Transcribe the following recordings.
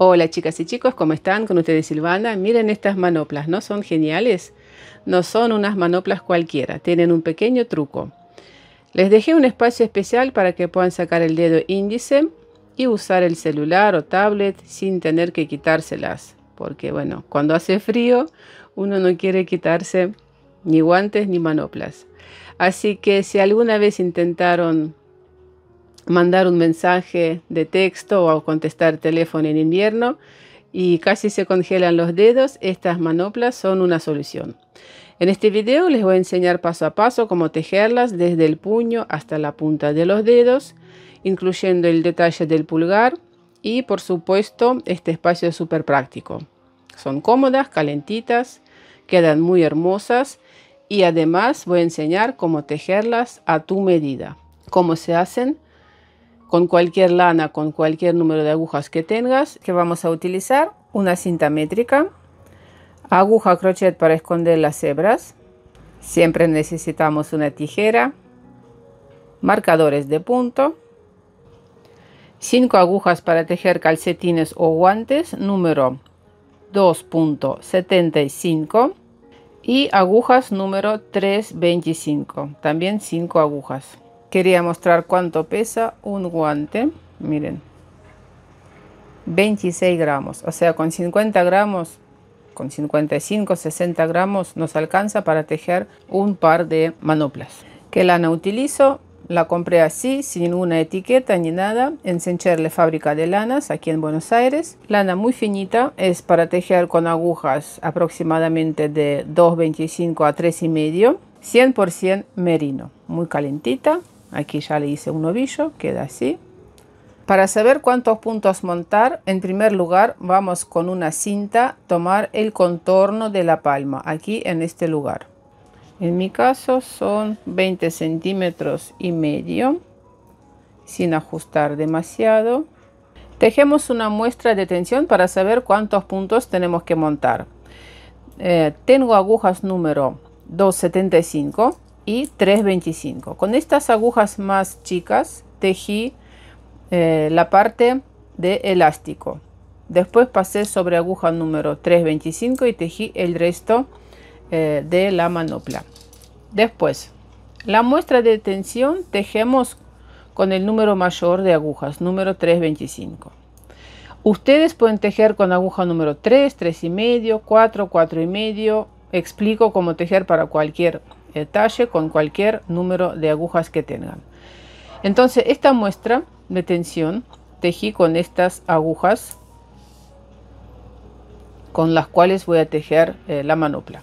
Hola chicas y chicos, ¿cómo están? Con ustedes Silvana. Miren estas manoplas, ¿no? Son geniales. No son unas manoplas cualquiera, tienen un pequeño truco. Les dejé un espacio especial para que puedan sacar el dedo índice y usar el celular o tablet sin tener que quitárselas. Porque bueno, cuando hace frío uno no quiere quitarse ni guantes ni manoplas. Así que si alguna vez intentaron mandar un mensaje de texto o contestar teléfono en invierno y casi se congelan los dedos, estas manoplas son una solución. En este video les voy a enseñar paso a paso cómo tejerlas desde el puño hasta la punta de los dedos, incluyendo el detalle del pulgar y por supuesto este espacio es súper práctico. Son cómodas, calentitas, quedan muy hermosas y además voy a enseñar cómo tejerlas a tu medida. Cómo se hacen con cualquier lana, con cualquier número de agujas que tengas. Que vamos a utilizar una cinta métrica, aguja crochet para esconder las hebras, siempre necesitamos una tijera, marcadores de punto, 5 agujas para tejer calcetines o guantes número 2.75 y agujas número 3.25, también 5 agujas. Quería mostrar cuánto pesa un guante. Miren, 26 gramos, o sea, con 50 gramos, con 55, 60 gramos nos alcanza para tejer un par de manoplas. ¿Qué lana utilizo? La compré así, sin una etiqueta ni nada, en Sencherle Fábrica de Lanas, aquí en Buenos Aires. Lana muy finita, es para tejer con agujas aproximadamente de 2.25 a 3.5, 100% merino, muy calentita. Aquí ya le hice un ovillo, queda así. Para saber cuántos puntos montar, en primer lugar vamos con una cinta tomar el contorno de la palma, aquí en este lugar. En mi caso son 20 centímetros y medio, sin ajustar demasiado. Tejemos una muestra de tensión para saber cuántos puntos tenemos que montar. Tengo agujas número 2.75 y 3.25. Con estas agujas más chicas tejí la parte de elástico. Después pasé sobre aguja número 3.25 y tejí el resto de la manopla. Después, la muestra de tensión tejemos con el número mayor de agujas, número 3.25. Ustedes pueden tejer con aguja número 3, 3.5, 4, 4.5. Explico cómo tejer para cualquier talle con cualquier número de agujas que tengan. Entonces esta muestra de tensión tejí con estas agujas con las cuales voy a tejer la manopla.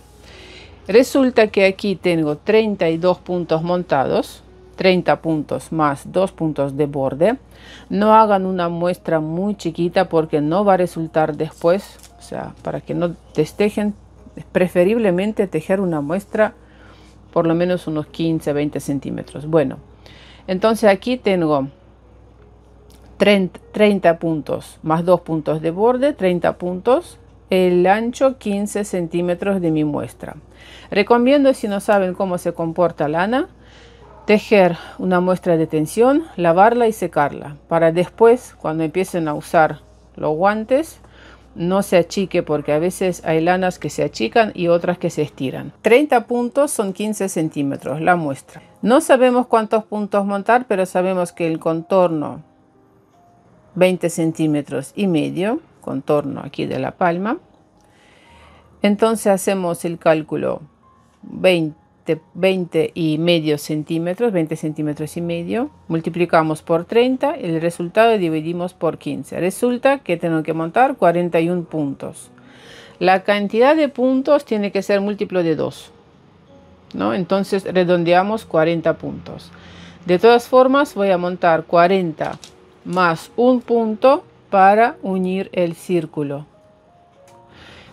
Resulta que aquí tengo 32 puntos montados, 30 puntos más 2 puntos de borde. No hagan una muestra muy chiquita porque no va a resultar después, o sea, para que no destejen, preferiblemente tejer una muestra por lo menos unos 15-20 centímetros. Bueno, entonces aquí tengo 30 puntos más 2 puntos de borde, 30 puntos, el ancho 15 centímetros de mi muestra. Recomiendo, si no saben cómo se comporta lana, tejer una muestra de tensión, lavarla y secarla para después, cuando empiecen a usar los guantes, no se achique, porque a veces hay lanas que se achican y otras que se estiran. 30 puntos son 15 centímetros la muestra. No sabemos cuántos puntos montar, pero sabemos que el contorno 20 centímetros y medio, contorno aquí de la palma. Entonces hacemos el cálculo 20 y medio centímetros, 20 centímetros y medio, multiplicamos por 30, el resultado dividimos por 15. Resulta que tengo que montar 41 puntos. La cantidad de puntos tiene que ser múltiplo de 2, ¿no? Entonces redondeamos 40 puntos. De todas formas voy a montar 40 más un punto para unir el círculo.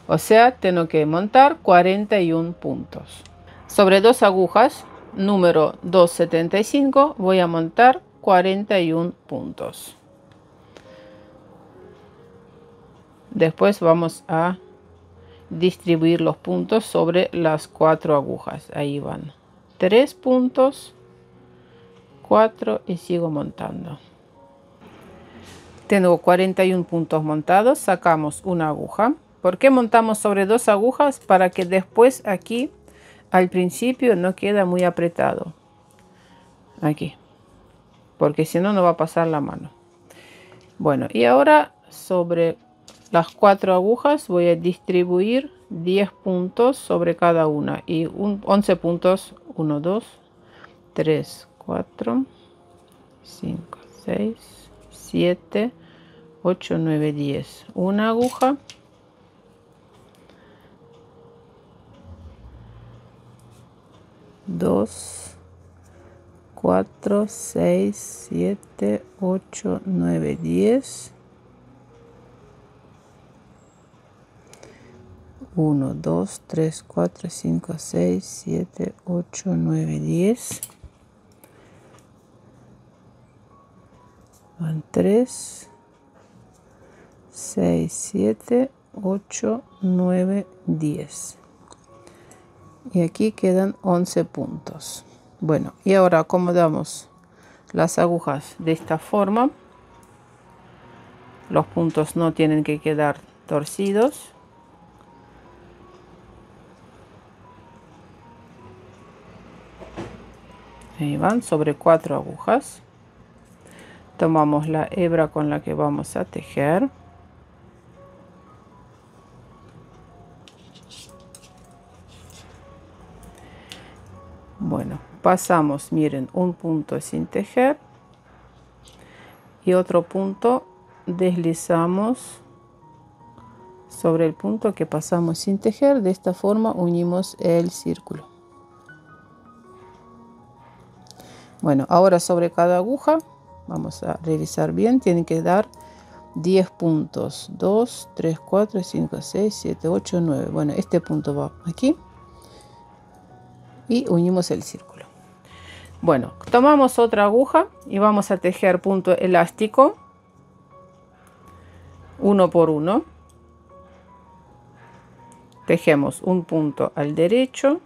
O sea, tengo que montar 41 puntos. Sobre dos agujas número 2.75 voy a montar 41 puntos. Después vamos a distribuir los puntos sobre las 4 agujas. Ahí van 3 puntos, 4 y sigo montando. Tengo 41 puntos montados, sacamos una aguja. ¿Por qué montamos sobre 2 agujas? Para que después aquí al principio no queda muy apretado. Aquí. Porque si no, no va a pasar la mano. Bueno, y ahora sobre las 4 agujas voy a distribuir 10 puntos sobre cada una. Y 11 puntos. 1, 2, 3, 4, 5, 6, 7, 8, 9, 10. Una aguja. Dos, 4, 6, 7, 8, 9, 10. 1, 2, 3, 4, 5, 6, 7, 8, 9, 10. Van 3, 6, 7, 8, 9, 10. Y aquí quedan 11 puntos. Bueno, y ahora acomodamos las agujas de esta forma. Los puntos no tienen que quedar torcidos. Ahí van, sobre 4 agujas. Tomamos la hebra con la que vamos a tejer. Bueno, pasamos, miren, un punto sin tejer y otro punto deslizamos sobre el punto que pasamos sin tejer. De esta forma unimos el círculo. Bueno, ahora sobre cada aguja vamos a revisar bien, tienen que dar 10 puntos. 2, 3, 4, 5, 6, 7, 8, 9. Bueno, este punto va aquí y unimos el círculo. Bueno, tomamos otra aguja y vamos a tejer punto elástico uno por uno. Tejemos un punto al derecho,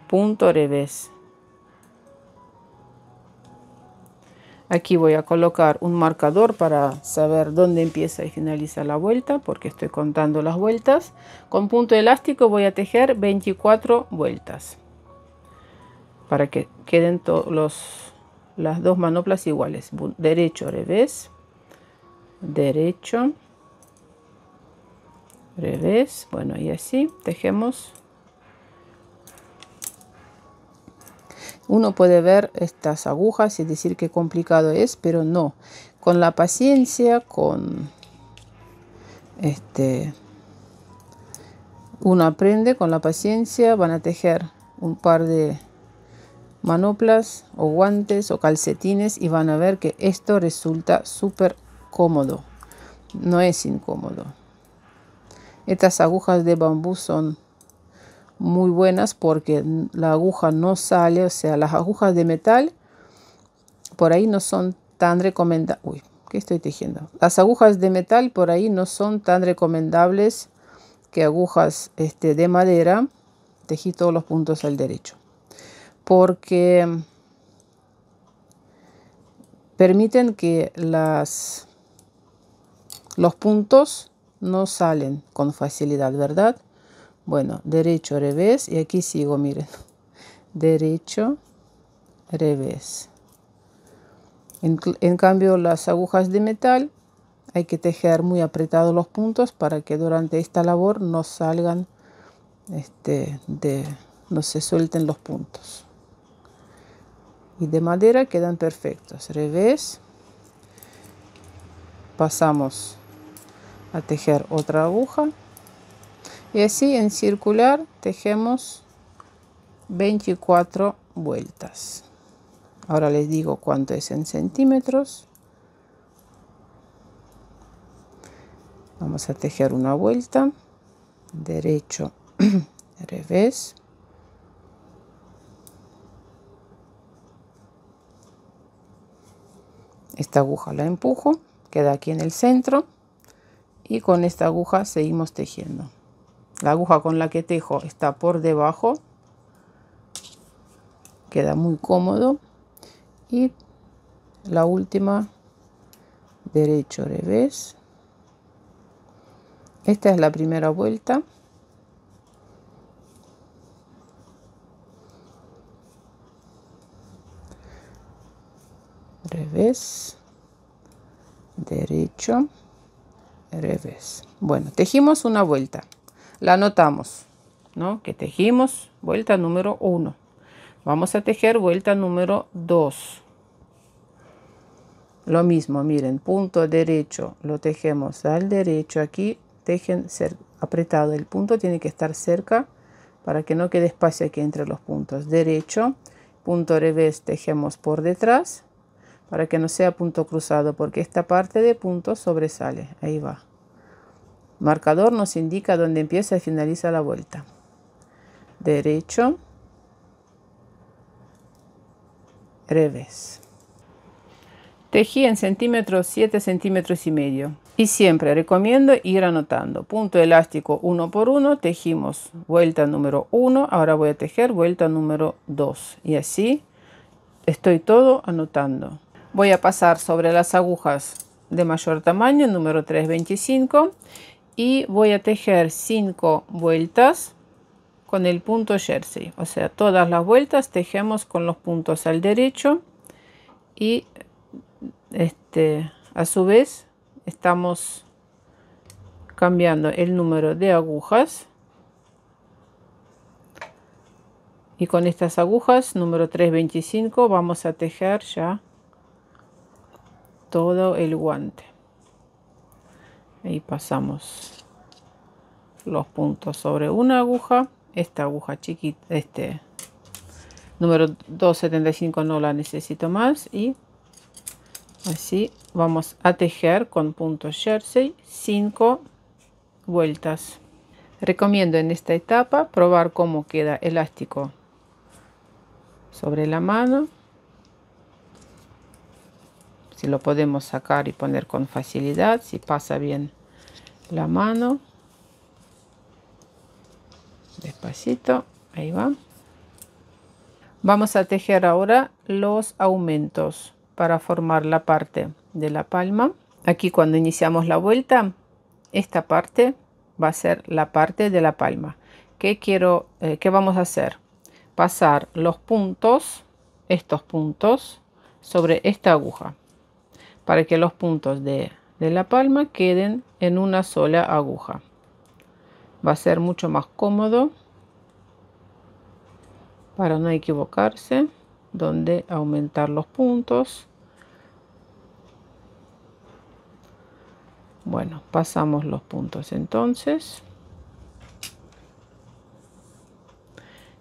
punto revés. Aquí voy a colocar un marcador para saber dónde empieza y finaliza la vuelta, porque estoy contando las vueltas. Con punto elástico voy a tejer 24 vueltas para que queden las dos manoplas iguales. Derecho, revés, derecho, revés. Bueno, y así tejemos. Uno puede ver estas agujas y decir qué complicado es, pero no. Con la paciencia, uno aprende con la paciencia. Van a tejer un par de manoplas o guantes o calcetines y van a ver que esto resulta súper cómodo. No es incómodo. Estas agujas de bambú son muy buenas porque la aguja no sale, o sea, las agujas de metal por ahí no son tan recomendables. Uy, ¿qué estoy tejiendo? Las agujas de metal por ahí no son tan recomendables que agujas de madera. Tejí todos los puntos al derecho porque permiten que los puntos no salen con facilidad, ¿verdad? Bueno, derecho, revés, y aquí sigo, miren. Derecho, revés. En cambio, las agujas de metal hay que tejer muy apretados los puntos para que durante esta labor no salgan, no se suelten los puntos. Y de madera quedan perfectos. Revés. Pasamos a tejer otra aguja. Y así en circular tejemos 24 vueltas. Ahora les digo cuánto es en centímetros. Vamos a tejer una vuelta. Derecho, revés. Esta aguja la empujo, queda aquí en el centro. Y con esta aguja seguimos tejiendo. La aguja con la que tejo está por debajo. Queda muy cómodo. Y la última, derecho, revés. Esta es la primera vuelta. Revés, derecho, revés. Bueno, tejimos una vuelta. La anotamos, ¿no? Que tejimos vuelta número 1. Vamos a tejer vuelta número 2. Lo mismo, miren, punto derecho, lo tejemos al derecho. Aquí tejen apretado, el punto tiene que estar cerca para que no quede espacio aquí entre los puntos. Derecho, punto revés, tejemos por detrás para que no sea punto cruzado, porque esta parte de punto sobresale. Ahí va. Marcador nos indica dónde empieza y finaliza la vuelta. Derecho, revés. Tejí en centímetros 7 centímetros y medio. Y siempre recomiendo ir anotando. Punto elástico 1 por 1, tejimos vuelta número 1. Ahora voy a tejer vuelta número 2. Y así estoy todo anotando. Voy a pasar sobre las agujas de mayor tamaño, número 325. Y voy a tejer 5 vueltas con el punto jersey. O sea, todas las vueltas tejemos con los puntos al derecho. Y a su vez estamos cambiando el número de agujas, y con estas agujas número 325 vamos a tejer ya todo el guante. Ahí pasamos los puntos sobre una aguja, esta aguja chiquita, número 275 no la necesito más, y así vamos a tejer con punto jersey 5 vueltas. Recomiendo en esta etapa probar cómo queda elástico sobre la mano, si lo podemos sacar y poner con facilidad, si pasa bien la mano. Despacito, ahí va. Vamos a tejer ahora los aumentos para formar la parte de la palma. Aquí cuando iniciamos la vuelta, esta parte va a ser la parte de la palma. ¿Qué vamos a hacer? Pasar los puntos, estos puntos, sobre esta aguja, para que los puntos de la palma queden en una sola aguja. Va a ser mucho más cómodo para no equivocarse donde aumentar los puntos. Bueno, pasamos los puntos entonces.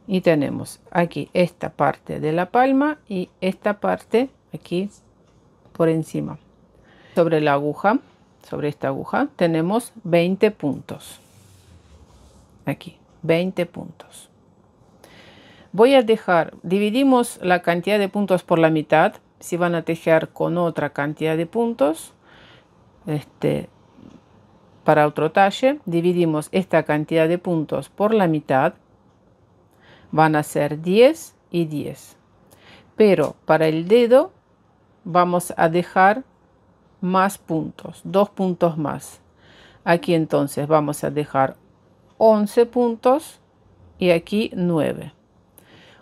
Y tenemos aquí esta parte de la palma y esta parte aquí por encima. Sobre la aguja, sobre esta aguja, tenemos 20 puntos. Aquí, 20 puntos. Voy a dividimos la cantidad de puntos por la mitad. Si van a tejer con otra cantidad de puntos, para otro talle, dividimos esta cantidad de puntos por la mitad. Van a ser 10 y 10. Pero para el dedo vamos a dejar más puntos, 2 puntos más. Aquí entonces vamos a dejar 11 puntos y aquí 9.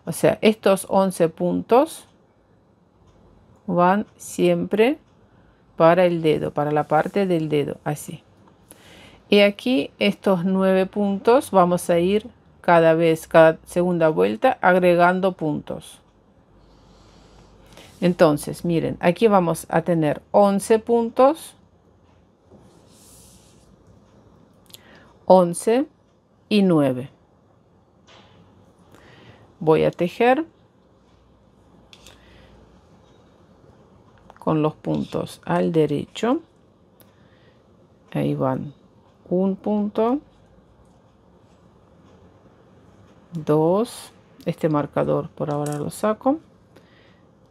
O sea, estos 11 puntos van siempre para el dedo, para la parte del dedo, así. Y aquí estos 9 puntos vamos a ir cada segunda vuelta agregando puntos. Entonces, miren, aquí vamos a tener 11 puntos, 11 y 9. Voy a tejer con los puntos al derecho. Ahí van un punto, 2, este marcador por ahora lo saco,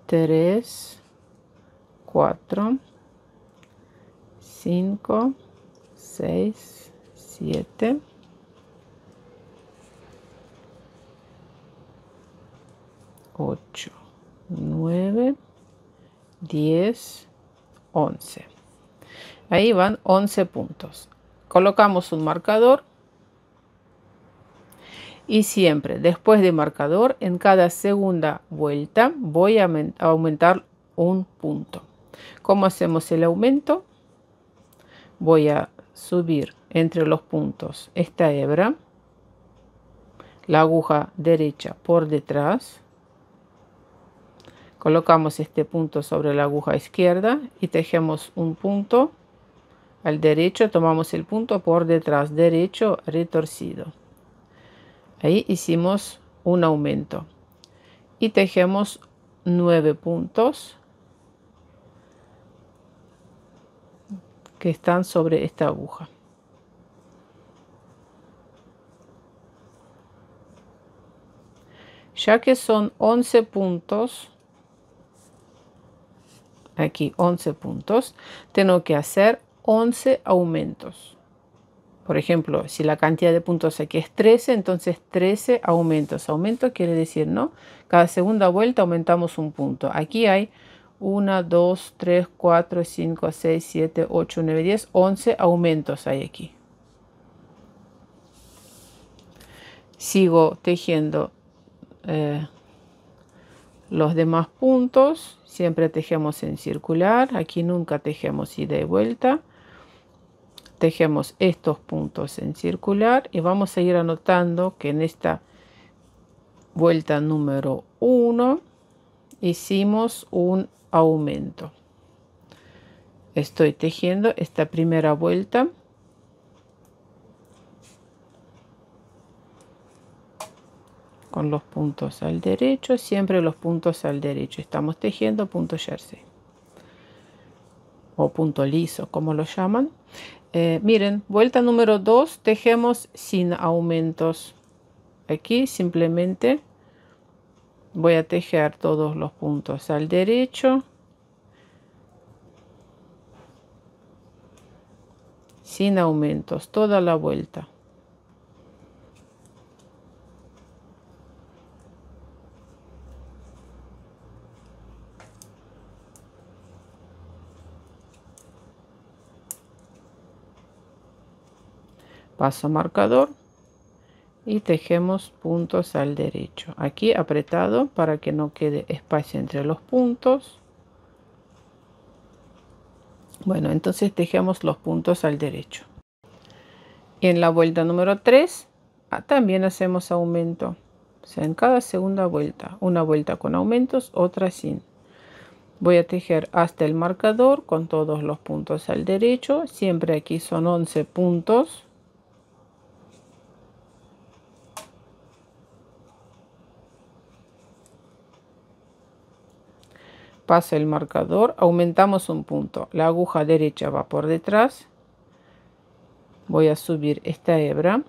3, 4, 5, 6, 7, 8, 9, 10, 11. Ahí van 11 puntos. Colocamos un marcador y siempre después de marcador, en cada segunda vuelta voy a aumentar un punto. ¿Cómo hacemos el aumento? Voy a subir entre los puntos esta hebra, la aguja derecha por detrás, colocamos este punto sobre la aguja izquierda y tejemos un punto al derecho, tomamos el punto por detrás derecho retorcido. Ahí hicimos un aumento y tejemos 9 puntos que están sobre esta aguja. Ya que son 11 puntos, aquí 11 puntos, tengo que hacer 11 aumentos. Por ejemplo, si la cantidad de puntos aquí es 13, entonces 13 aumentos. Aumento quiere decir, ¿no? Cada segunda vuelta aumentamos un punto. Aquí hay 1, 2, 3, 4, 5, 6, 7, 8, 9, 10, 11 aumentos hay aquí. Sigo tejiendo los demás puntos. Siempre tejemos en circular. Aquí nunca tejemos ida y vuelta. Tejemos estos puntos en circular y vamos a ir anotando que en esta vuelta número 1 hicimos un aumento. Estoy tejiendo esta primera vuelta con los puntos al derecho, siempre los puntos al derecho. Estamos tejiendo punto jersey o punto liso, como lo llaman. Miren, vuelta número 2, tejemos sin aumentos. Aquí simplemente voy a tejer todos los puntos al derecho, sin aumentos, toda la vuelta. Paso marcador y tejemos puntos al derecho. Aquí apretado para que no quede espacio entre los puntos. Bueno, entonces tejemos los puntos al derecho. Y en la vuelta número 3 también hacemos aumento. O sea, en cada segunda vuelta, una vuelta con aumentos, otra sin. Voy a tejer hasta el marcador con todos los puntos al derecho. Siempre aquí son 11 puntos. Paso el marcador, aumentamos un punto. La aguja derecha va por detrás. Voy a subir esta hebra.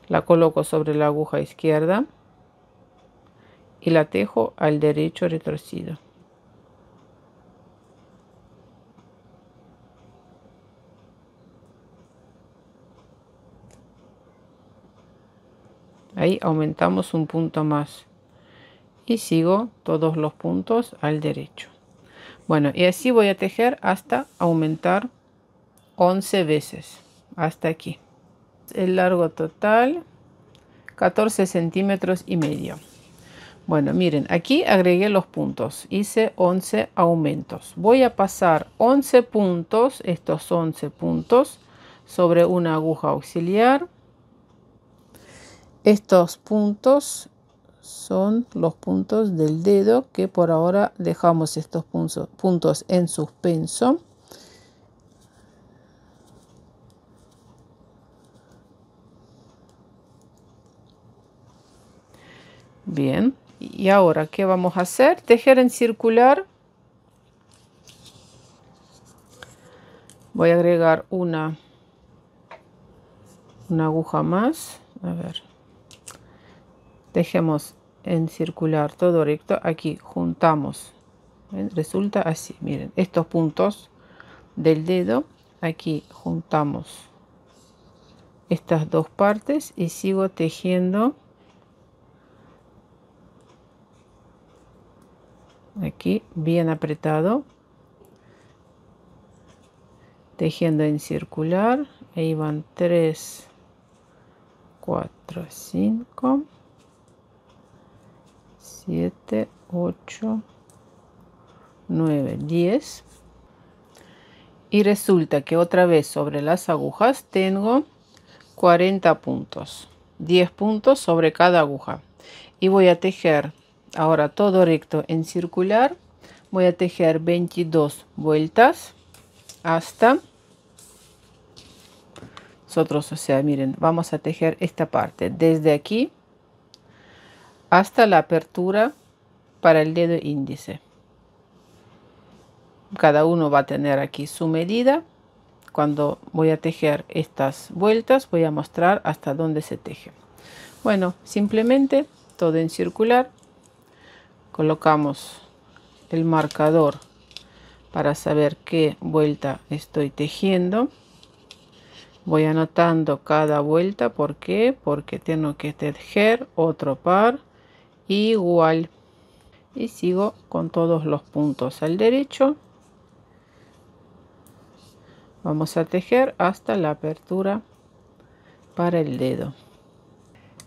La coloco sobre la aguja izquierda. Y la tejo al derecho retorcido. Ahí aumentamos un punto más. Y sigo todos los puntos al derecho. Bueno, y así voy a tejer hasta aumentar 11 veces. Hasta aquí. El largo total, 14 centímetros y medio. Bueno, miren, aquí agregué los puntos. Hice 11 aumentos. Voy a pasar 11 puntos, estos 11 puntos, sobre una aguja auxiliar. Estos puntos son los puntos del dedo que por ahora dejamos estos puntos en suspenso. Bien, y ahora ¿qué vamos a hacer? Tejer en circular. Voy a agregar una aguja más. A ver. Tejemos en circular todo recto. Aquí juntamos. ¿Ven? Resulta así. Miren, estos puntos del dedo. Aquí juntamos estas dos partes y sigo tejiendo aquí bien apretado, tejiendo en circular. Ahí van 3, 4, 5, 7, 8, 9, 10. Y resulta que otra vez sobre las agujas tengo 40 puntos, 10 puntos sobre cada aguja. Y voy a tejer ahora todo recto en circular. Voy a tejer 22 vueltas hasta nosotros, o sea, miren, vamos a tejer esta parte desde aquí hasta la apertura para el dedo índice. Cada uno va a tener aquí su medida. Cuando voy a tejer estas vueltas voy a mostrar hasta dónde se teje. Bueno, simplemente todo en circular. Colocamos el marcador para saber qué vuelta estoy tejiendo. Voy anotando cada vuelta. ¿Por qué? Porque tengo que tejer otro par igual. Y sigo con todos los puntos al derecho. Vamos a tejer hasta la apertura para el dedo.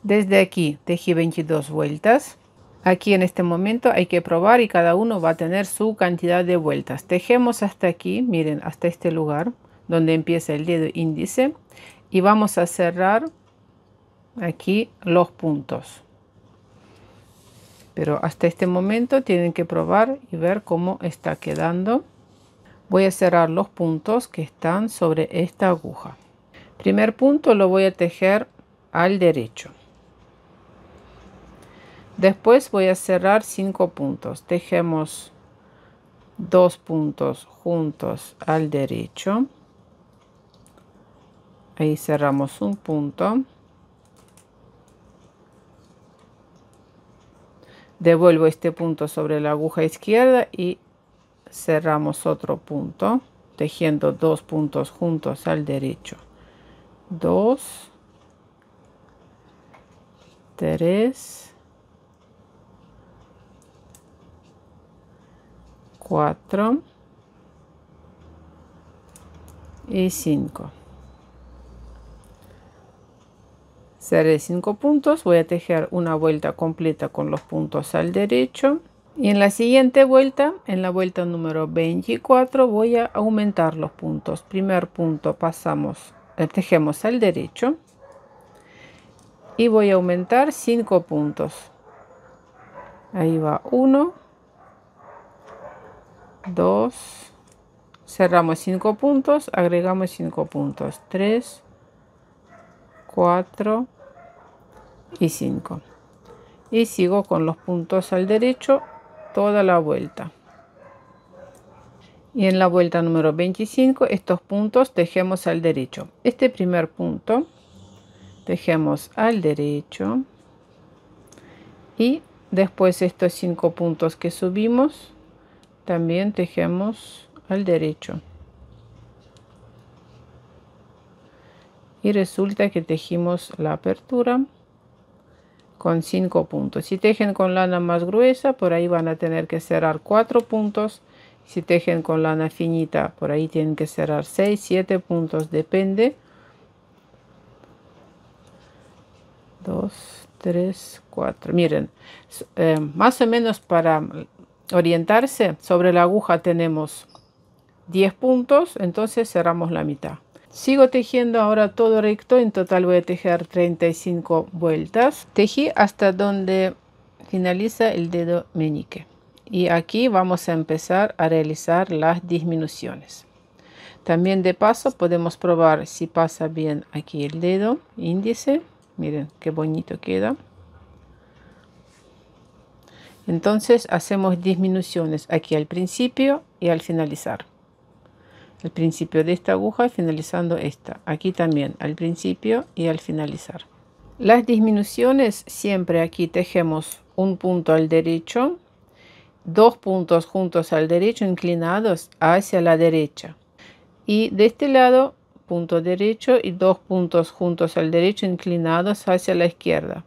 Desde aquí tejí 22 vueltas. Aquí en este momento hay que probar y cada uno va a tener su cantidad de vueltas. Tejemos hasta aquí, miren, hasta este lugar donde empieza el dedo índice. Y vamos a cerrar aquí los puntos. Pero hasta este momento tienen que probar y ver cómo está quedando. Voy a cerrar los puntos que están sobre esta aguja. Primer punto lo voy a tejer al derecho. Después voy a cerrar 5 puntos. Tejemos 2 puntos juntos al derecho. Ahí cerramos un punto. Devuelvo este punto sobre la aguja izquierda y cerramos otro punto, tejiendo 2 puntos juntos al derecho. 2, 3, 4 y 5. Cerré 5 puntos, voy a tejer una vuelta completa con los puntos al derecho. Y en la siguiente vuelta, en la vuelta número 24, voy a aumentar los puntos. Primer punto pasamos, tejemos al derecho y voy a aumentar 5 puntos. Ahí va 1, 2, cerramos 5 puntos, agregamos 5 puntos, 3, 4 y 5. Y sigo con los puntos al derecho toda la vuelta. Y en la vuelta número 25 estos puntos tejemos al derecho. Este primer punto tejemos al derecho y después estos 5 puntos que subimos también tejemos al derecho. Y resulta que tejimos la apertura con 5 puntos. Si tejen con lana más gruesa, por ahí van a tener que cerrar 4 puntos. Si tejen con lana finita, por ahí tienen que cerrar 6, 7 puntos, depende. 2, 3, 4. Miren, más o menos para orientarse, sobre la aguja tenemos 10 puntos, entonces cerramos la mitad. Sigo tejiendo ahora todo recto, en total voy a tejer 35 vueltas. Tejí hasta donde finaliza el dedo meñique. Y aquí vamos a empezar a realizar las disminuciones. También de paso podemos probar si pasa bien aquí el dedo índice. Miren qué bonito queda. Entonces hacemos disminuciones aquí al principio y al finalizar. Al principio de esta aguja, finalizando esta. Aquí también, al principio y al finalizar. Las disminuciones, siempre aquí tejemos un punto al derecho, 2 puntos juntos al derecho, inclinados hacia la derecha. Y de este lado, punto derecho y 2 puntos juntos al derecho, inclinados hacia la izquierda.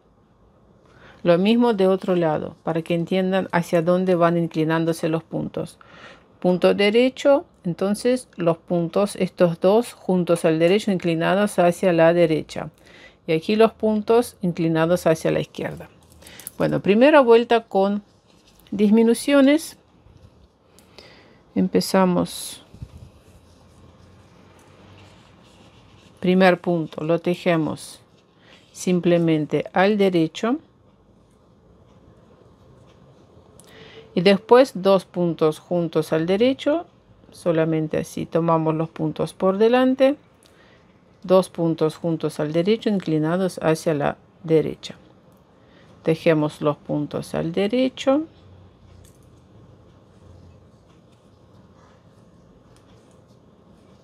Lo mismo de otro lado, para que entiendan hacia dónde van inclinándose los puntos. Punto derecho, entonces los puntos, estos dos juntos al derecho, inclinados hacia la derecha. Y aquí los puntos inclinados hacia la izquierda. Bueno, primera vuelta con disminuciones. Empezamos. Primer punto, lo tejemos simplemente al derecho. Y después 2 puntos juntos al derecho, solamente así tomamos los puntos por delante, 2 puntos juntos al derecho inclinados hacia la derecha. Tejemos los puntos al derecho.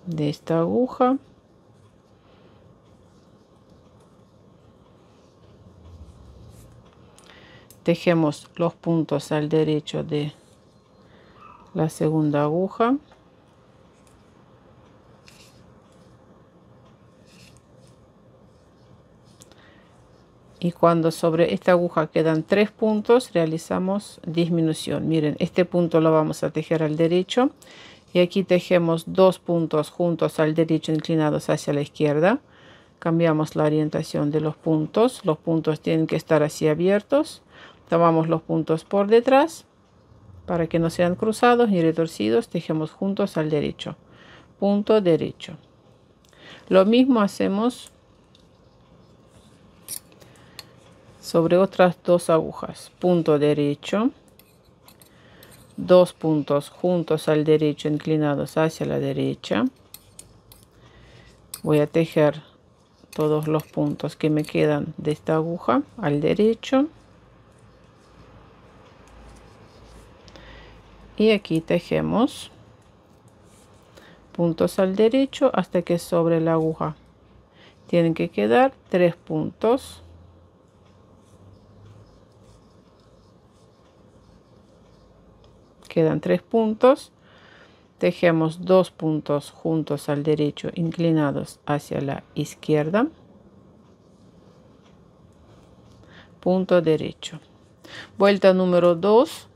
De esta aguja. Tejemos los puntos al derecho de la segunda aguja. Y cuando sobre esta aguja quedan 3 puntos, realizamos disminución. Miren, este punto lo vamos a tejer al derecho. Y aquí tejemos 2 puntos juntos al derecho inclinados hacia la izquierda. Cambiamos la orientación de los puntos. Los puntos tienen que estar así abiertos. Tomamos los puntos por detrás para que no sean cruzados ni retorcidos. Tejemos juntos al derecho. Punto derecho. Lo mismo hacemos sobre otras 2 agujas. Punto derecho. 2 puntos juntos al derecho inclinados hacia la derecha. Voy a tejer todos los puntos que me quedan de esta aguja al derecho. Y aquí tejemos puntos al derecho hasta que sobre la aguja tienen que quedar 3 puntos. Quedan 3 puntos. Tejemos 2 puntos juntos al derecho inclinados hacia la izquierda. Punto derecho. Vuelta número 2.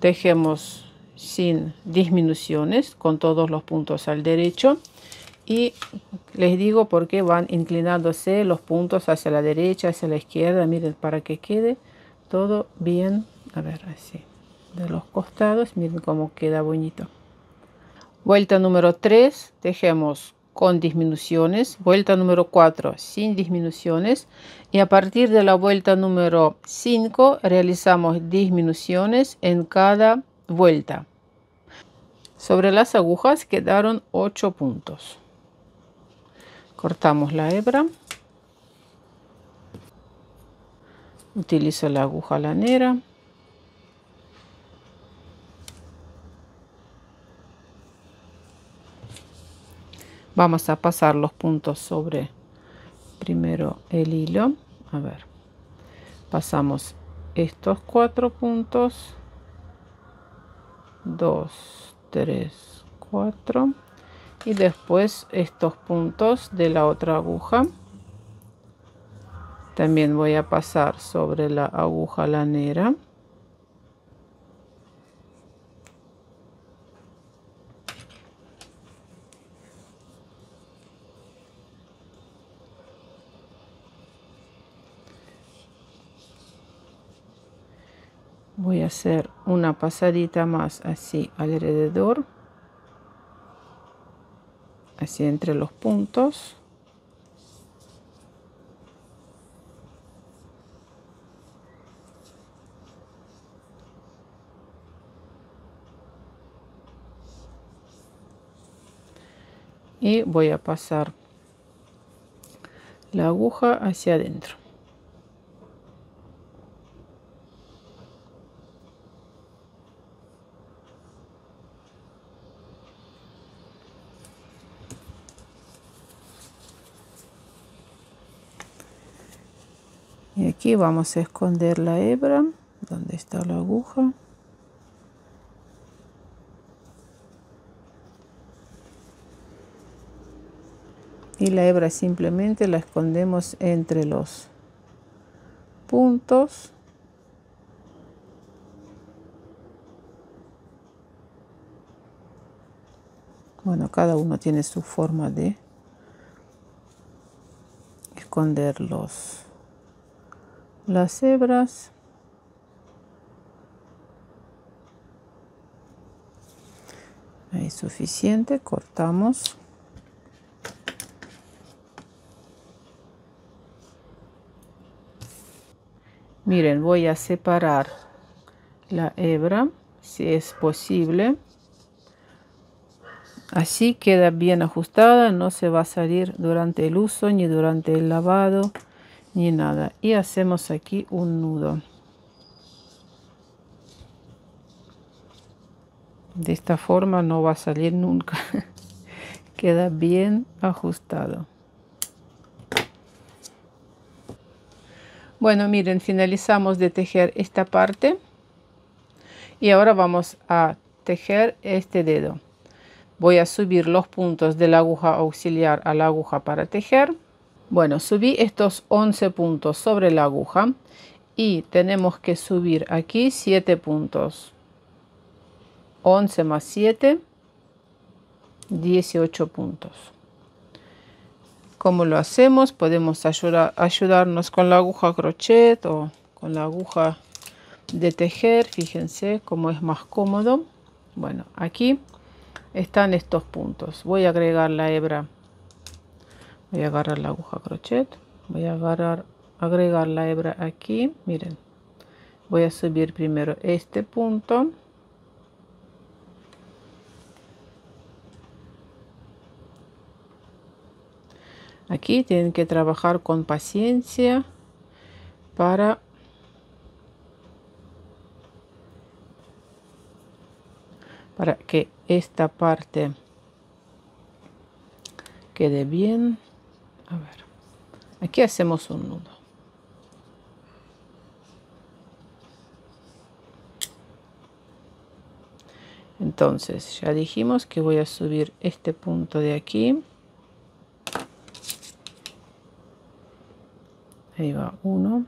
Tejemos sin disminuciones con todos los puntos al derecho. Y les digo por qué van inclinándose los puntos hacia la derecha, hacia la izquierda. Miren, para que quede todo bien. A ver, así. De los costados, miren cómo queda bonito. Vuelta número 3, tejemos con disminuciones. Vuelta número 4, sin disminuciones. Y a partir de la vuelta número 5, realizamos disminuciones en cada vuelta. Sobre las agujas quedaron 8 puntos. Cortamos la hebra. Utilizo la aguja lanera. Vamos a pasar los puntos sobre primero el hilo. A ver, pasamos estos 4 puntos. 2, 3, 4. Y después estos puntos de la otra aguja. También voy a pasar sobre la aguja lanera. Voy a hacer una pasadita más así alrededor, así entre los puntos. Y voy a pasar la aguja hacia adentro. Y aquí vamos a esconder la hebra donde está la aguja. Y la hebra simplemente la escondemos entre los puntos. Bueno, cada uno tiene su forma de esconder las hebras. Ahí suficiente, cortamos. Miren, voy a separar la hebra, si es posible. Así queda bien ajustada, no se va a salir durante el uso, ni durante el lavado, ni nada. Y hacemos aquí un nudo. De esta forma no va a salir nunca. Queda bien ajustado. Bueno, miren, finalizamos de tejer esta parte. Y ahora vamos a tejer este dedo. Voy a subir los puntos de la aguja auxiliar a la aguja para tejer. Bueno, subí estos 11 puntos sobre la aguja y tenemos que subir aquí 7 puntos. 11 más 7, 18 puntos. ¿Cómo lo hacemos? Podemos ayudarnos con la aguja crochet o con la aguja de tejer. Fíjense cómo es más cómodo. Bueno, aquí están estos puntos. Voy a agregar la hebra. Voy a agarrar la aguja crochet. Voy a agregar la hebra aquí. Miren. Voy a subir primero este punto. Aquí tienen que trabajar con paciencia para que esta parte quede bien. A ver, aquí hacemos un nudo. Entonces ya dijimos que voy a subir este punto de aquí. Ahí va uno.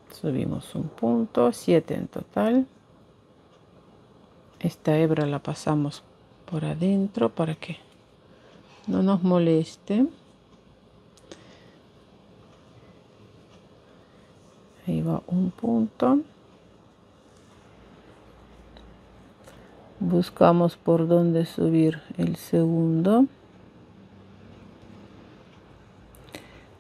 Subimos un punto, 7 en total. Esta hebra la pasamos por adentro para que no nos moleste. Ahí va un punto. Buscamos por dónde subir el segundo.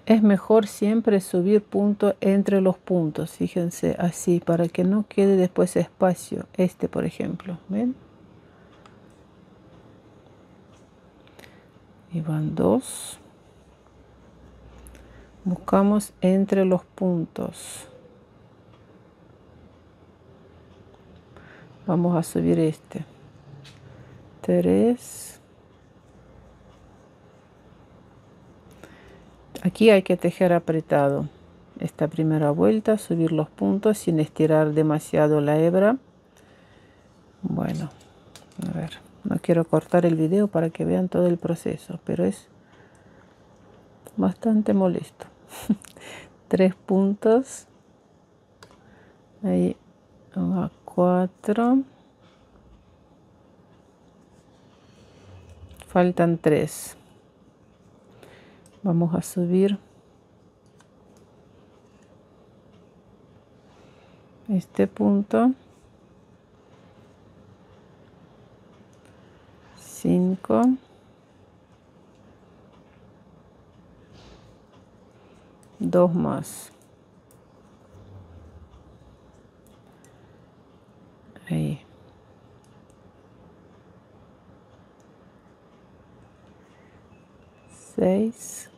Es mejor siempre subir punto entre los puntos, fíjense, así, para que no quede después espacio. Este, por ejemplo, ¿ven? Y van 2. Buscamos entre los puntos. Vamos a subir este. 3. Aquí hay que tejer apretado. Esta primera vuelta, subir los puntos sin estirar demasiado la hebra. Bueno, a ver, no quiero cortar el video para que vean todo el proceso, pero es bastante molesto. 3 puntos. Ahí va 4. Faltan 3. Vamos a subir este punto. 5. Dos más. Ahí. 6.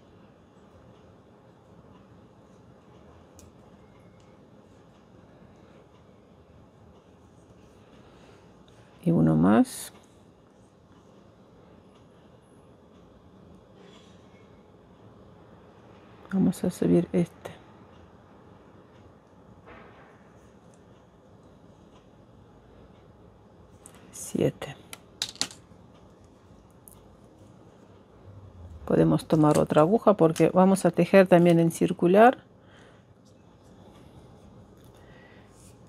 Y uno más. Vamos a subir este. Siete. Podemos tomar otra aguja porque vamos a tejer también en circular.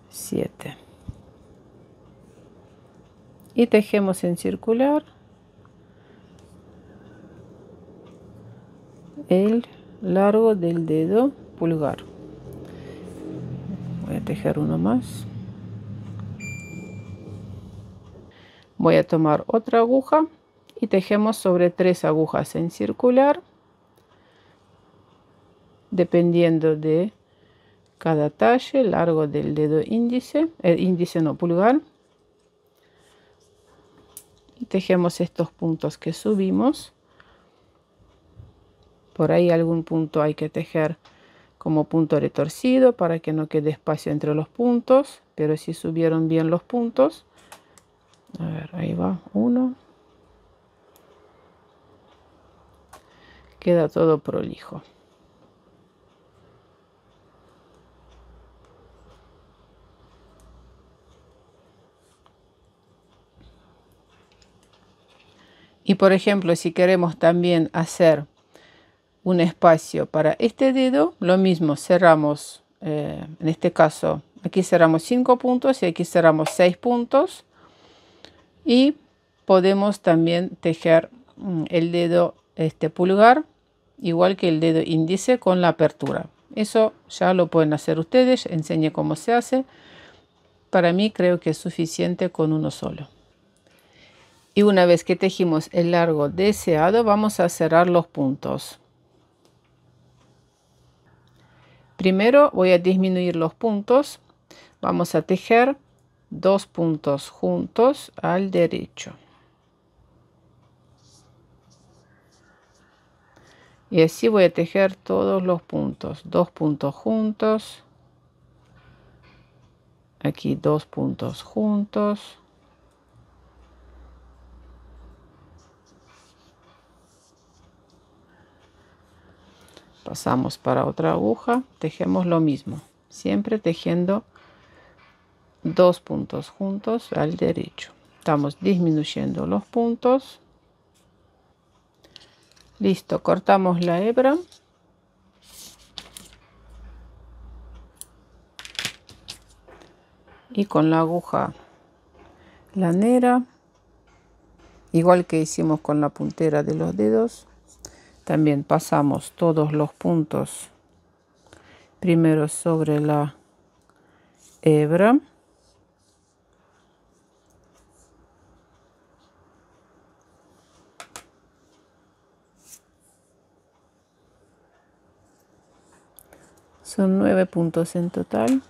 7. Y tejemos en circular el largo del dedo pulgar. Voy a tejer uno más. Voy a tomar otra aguja y tejemos sobre 3 agujas en circular, dependiendo de cada talle, largo del dedo índice, índice no, pulgar. Y tejemos estos puntos que subimos. Por ahí algún punto hay que tejer como punto retorcido para que no quede espacio entre los puntos, pero si subieron bien los puntos. A ver, ahí va, uno. Queda todo prolijo. Y por ejemplo, si queremos también hacer un espacio para este dedo, lo mismo, cerramos, en este caso, aquí cerramos 5 puntos y aquí cerramos 6 puntos. Y podemos también tejer el dedo pulgar, igual que el dedo índice, con la apertura. Eso ya lo pueden hacer ustedes, enseñé cómo se hace. Para mí creo que es suficiente con uno solo. Y una vez que tejimos el largo deseado, vamos a cerrar los puntos. Primero voy a disminuir los puntos. Vamos a tejer 2 puntos juntos al derecho. Y así voy a tejer todos los puntos. 2 puntos juntos. Aquí 2 puntos juntos. Pasamos para otra aguja, tejemos lo mismo, siempre tejiendo 2 puntos juntos al derecho. Estamos disminuyendo los puntos. Listo, cortamos la hebra. Y con la aguja lanera, igual que hicimos con la puntera de los dedos, también pasamos todos los puntos primero sobre la hebra. Son 9 puntos en total.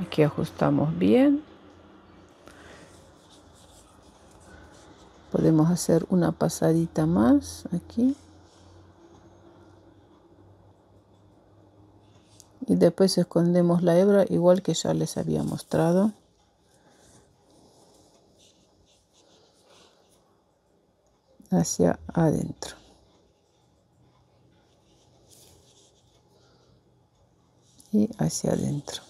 Aquí ajustamos bien. Podemos hacer una pasadita más aquí. Y después escondemos la hebra igual que ya les había mostrado. Hacia adentro. Y hacia adentro.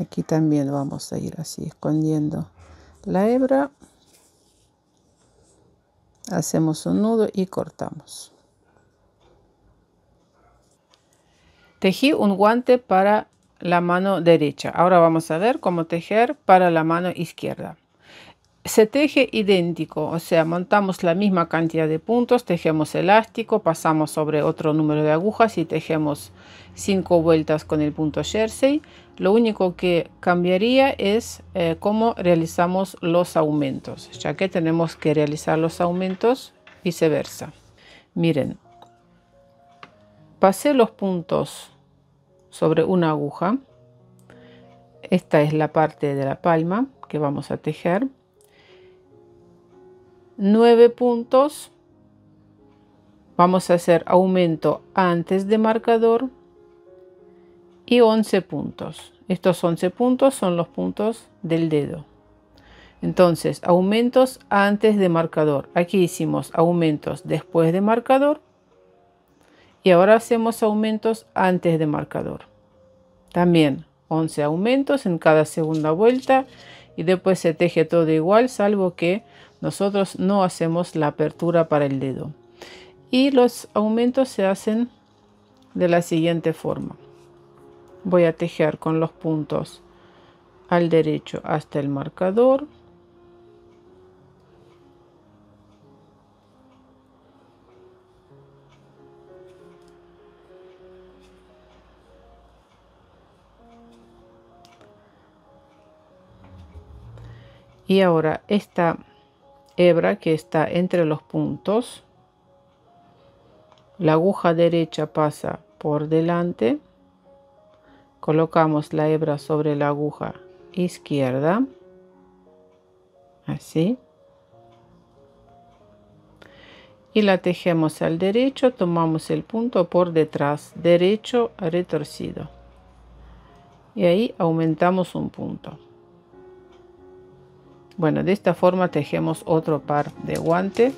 Aquí también vamos a ir así escondiendo la hebra. Hacemos un nudo y cortamos. Tejí un guante para la mano derecha. Ahora vamos a ver cómo tejer para la mano izquierda. Se teje idéntico, o sea, montamos la misma cantidad de puntos, tejemos elástico, pasamos sobre otro número de agujas y tejemos 5 vueltas con el punto jersey. Lo único que cambiaría es cómo realizamos los aumentos, ya que tenemos que realizar los aumentos viceversa. Miren, pasé los puntos sobre una aguja. Esta es la parte de la palma que vamos a tejer. 9 puntos. Vamos a hacer aumento antes de marcador y 11 puntos. Estos 11 puntos son los puntos del dedo. Entonces, aumentos antes de marcador. Aquí hicimos aumentos después de marcador y ahora hacemos aumentos antes de marcador. También 11 aumentos en cada segunda vuelta y después se teje todo igual, salvo que nosotros no hacemos la apertura para el dedo. Y los aumentos se hacen de la siguiente forma. Voy a tejer con los puntos al derecho hasta el marcador. Y ahora esta hebra que está entre los puntos, la aguja derecha pasa por delante, colocamos la hebra sobre la aguja izquierda, así, y la tejemos al derecho, tomamos el punto por detrás, derecho retorcido, y ahí aumentamos un punto. Bueno, de esta forma tejemos otro par de guante.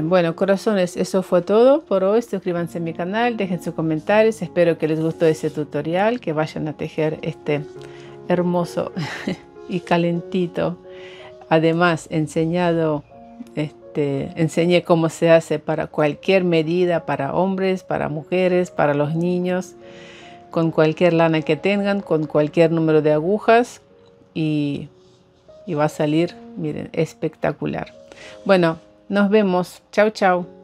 Bueno, corazones, eso fue todo por hoy. Suscríbanse a mi canal, dejen sus comentarios. Espero que les gustó ese tutorial, que vayan a tejer este hermoso y calentito. Además, enseñé cómo se hace para cualquier medida, para hombres, para mujeres, para los niños, con cualquier lana que tengan, con cualquier número de agujas. Y va a salir, miren, espectacular. Bueno, nos vemos. Chao, chao.